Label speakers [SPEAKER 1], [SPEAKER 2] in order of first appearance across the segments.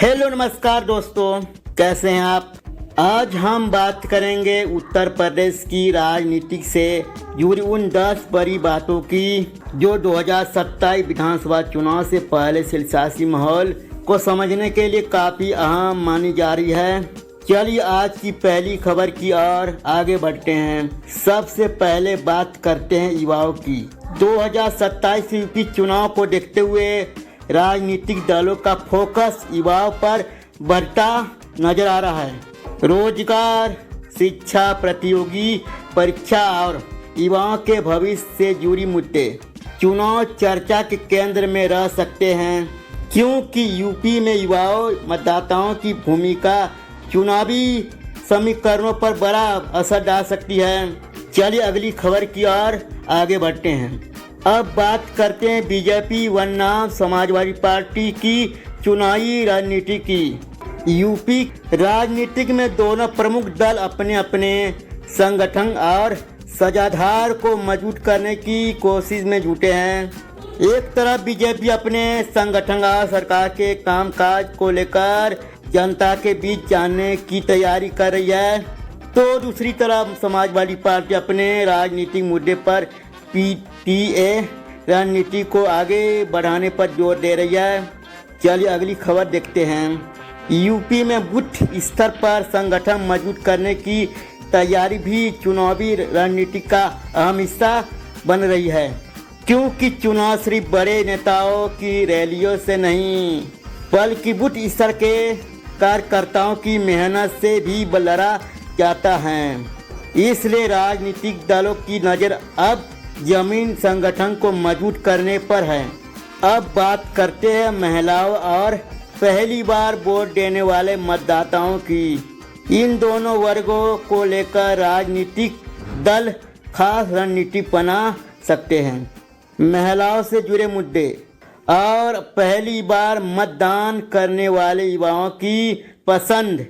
[SPEAKER 1] Hello नमस्कार दोस्तों, कैसे हैं आप। आज हम बात करेंगे उत्तर प्रदेश की राजनीति से जुड़ी उन 10 बड़ी बातों की जो 2027 विधानसभा चुनाव से पहले सियासी माहौल को समझने के लिए काफ़ी अहम मानी जा रही है। चलिए आज की पहली खबर की ओर आगे बढ़ते हैं। सबसे पहले बात करते हैं युवाओं की। 2027 यूपी चुनाव को देखते हुए राजनीतिक दलों का फोकस युवाओं पर बढ़ता नजर आ रहा है। रोजगार, शिक्षा, प्रतियोगी परीक्षा और युवाओं के भविष्य से जुड़ी मुद्दे चुनाव चर्चा के केंद्र में रह सकते हैं, क्योंकि यूपी में युवाओं मतदाताओं की भूमिका चुनावी समीकरणों पर बड़ा असर डाल सकती है। चलिए अगली खबर की ओर आगे बढ़ते हैं। अब बात करते हैं बीजेपी वरना समाजवादी पार्टी की चुनावी राजनीति की। यूपी राजनीतिक में दोनों प्रमुख दल अपने अपने संगठन और सत्ताधार को मजबूत करने की कोशिश में जुटे हैं। एक तरफ बीजेपी अपने संगठन और सरकार के कामकाज को लेकर जनता के बीच जानने की तैयारी कर रही है, तो दूसरी तरफ समाजवादी पार्टी अपने राजनीतिक मुद्दे पर पीटीए रणनीति को आगे बढ़ाने पर जोर दे रही है। चलिए अगली खबर देखते हैं। यूपी में बूथ स्तर पर संगठन मजबूत करने की तैयारी भी चुनावी रणनीति का अहम हिस्सा बन रही है, क्योंकि चुनाव सिर्फ बड़े नेताओं की रैलियों से नहीं बल्कि बूथ स्तर के कार्यकर्ताओं की मेहनत से भी लड़ा जाता है। इसलिए राजनीतिक दलों की नज़र अब जमीन संगठन को मजबूत करने पर है। अब बात करते हैं महिलाओं और पहली बार वोट देने वाले मतदाताओं की। इन दोनों वर्गों को लेकर राजनीतिक दल खास रणनीति बना सकते हैं। महिलाओं से जुड़े मुद्दे और पहली बार मतदान करने वाले युवाओं की पसंद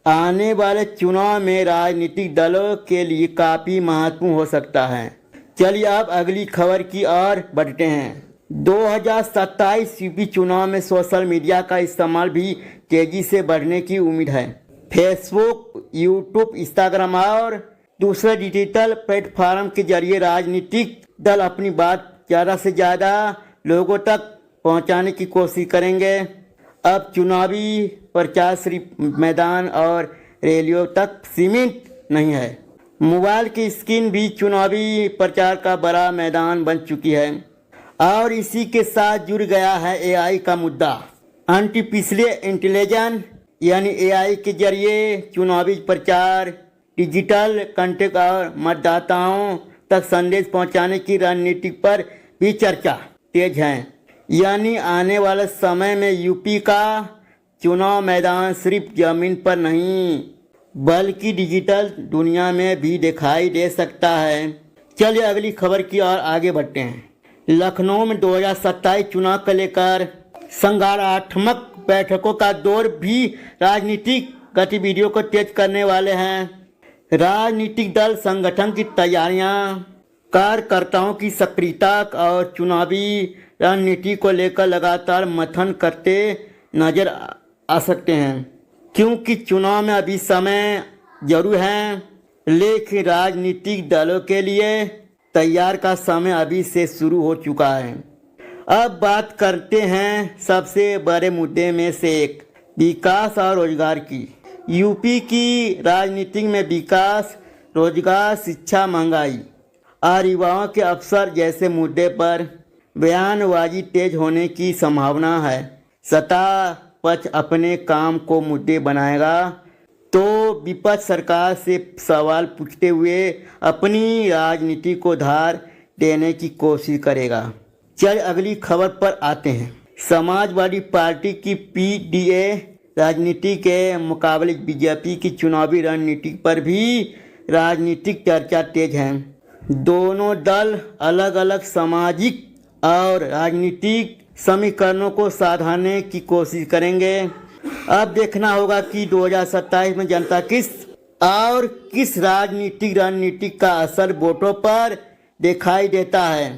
[SPEAKER 1] आने वाले चुनाव में राजनीतिक दलों के लिए काफ़ी महत्वपूर्ण हो सकता है। चलिए अब अगली खबर की ओर बढ़ते हैं। 2027 यूपी चुनाव में सोशल मीडिया का इस्तेमाल भी तेजी से बढ़ने की उम्मीद है। फेसबुक, यूट्यूब, इंस्टाग्राम और दूसरे डिजिटल प्लेटफॉर्म के जरिए राजनीतिक दल अपनी बात ज़्यादा से ज़्यादा लोगों तक पहुंचाने की कोशिश करेंगे। अब चुनावी प्रचार सिर्फ मैदान और रैलियों तक सीमित नहीं है। मोबाइल की स्क्रीन भी चुनावी प्रचार का बड़ा मैदान बन चुकी है और इसी के साथ जुड़ गया है एआई का मुद्दा। आर्टिफिशियल इंटेलिजेंस यानी एआई के जरिए चुनावी प्रचार, डिजिटल कंटेंट और मतदाताओं तक संदेश पहुंचाने की रणनीति पर भी चर्चा तेज है। यानी आने वाले समय में यूपी का चुनाव मैदान सिर्फ जमीन पर नहीं बल्कि डिजिटल दुनिया में भी दिखाई दे सकता है। चलिए अगली खबर की ओर आगे बढ़ते हैं। लखनऊ में 2027 चुनाव को लेकर संज्ञानात्मक बैठकों का दौर भी राजनीतिक गतिविधियों को तेज करने वाले हैं। राजनीतिक दल संगठन की तैयारियां, कार्यकर्ताओं की सक्रियता और चुनावी रणनीति को लेकर लगातार मंथन करते नजर आ सकते हैं, क्योंकि चुनाव में अभी समय जरूर है, लेकिन राजनीतिक दलों के लिए तैयार का समय अभी से शुरू हो चुका है। अब बात करते हैं सबसे बड़े मुद्दे में से एक, विकास और रोजगार की। यूपी की राजनीति में विकास, रोजगार, शिक्षा, महंगाई और युवाओं के अवसर जैसे मुद्दे पर बयानबाजी तेज होने की संभावना है। सत्ता पक्ष अपने काम को मुद्दे बनाएगा तो विपक्ष सरकार से सवाल पूछते हुए अपनी राजनीति को धार देने की कोशिश करेगा। चल अगली खबर पर आते हैं। समाजवादी पार्टी की पीडीए राजनीति के मुकाबले बीजेपी की चुनावी रणनीति पर भी राजनीतिक चर्चा तेज है। दोनों दल अलग अलग सामाजिक और राजनीतिक समीकरणों को साधने की कोशिश करेंगे। अब देखना होगा कि 2027 में जनता किस और किस राजनीतिक रणनीति का असर वोटों पर दिखाई देता है।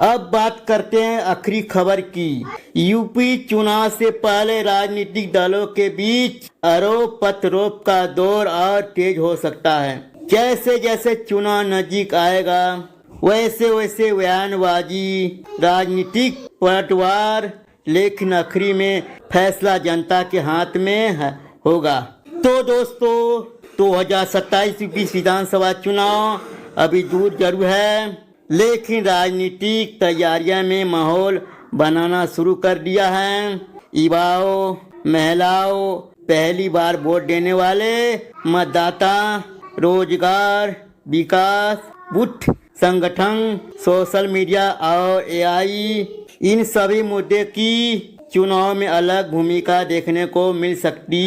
[SPEAKER 1] अब बात करते हैं आखिरी खबर की। यूपी चुनाव से पहले राजनीतिक दलों के बीच आरोप प्रत्यारोप का दौर और तेज हो सकता है। जैसे जैसे चुनाव नजदीक आएगा वैसे वैसे बयानबाजी, राजनीतिक पलटवार, लेकिन आखिरी में फैसला जनता के हाथ में होगा। तो दोस्तों 2027 विधानसभा चुनाव अभी दूर जरूर है, लेकिन राजनीतिक तैयारियां में माहौल बनाना शुरू कर दिया है। युवाओं, महिलाओं, पहली बार वोट देने वाले मतदाता, रोजगार, विकास, बूथ संगठन, सोशल मीडिया और एआई, इन सभी मुद्दे की चुनाव में अलग भूमिका देखने को मिल सकती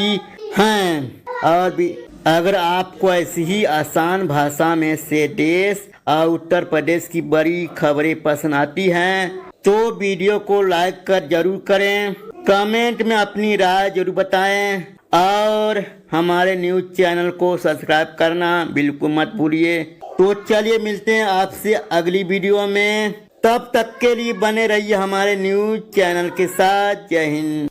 [SPEAKER 1] है। और भी अगर आपको ऐसी ही आसान भाषा में से देश और उत्तर प्रदेश की बड़ी खबरें पसंद आती हैं तो वीडियो को लाइक कर जरूर करें, कमेंट में अपनी राय जरूर बताएं और हमारे न्यूज चैनल को सब्सक्राइब करना बिल्कुल मत भूलिए। तो चलिए मिलते हैं आपसे अगली वीडियो में, तब तक के लिए बने रहिए हमारे न्यूज चैनल के साथ। जय हिंद।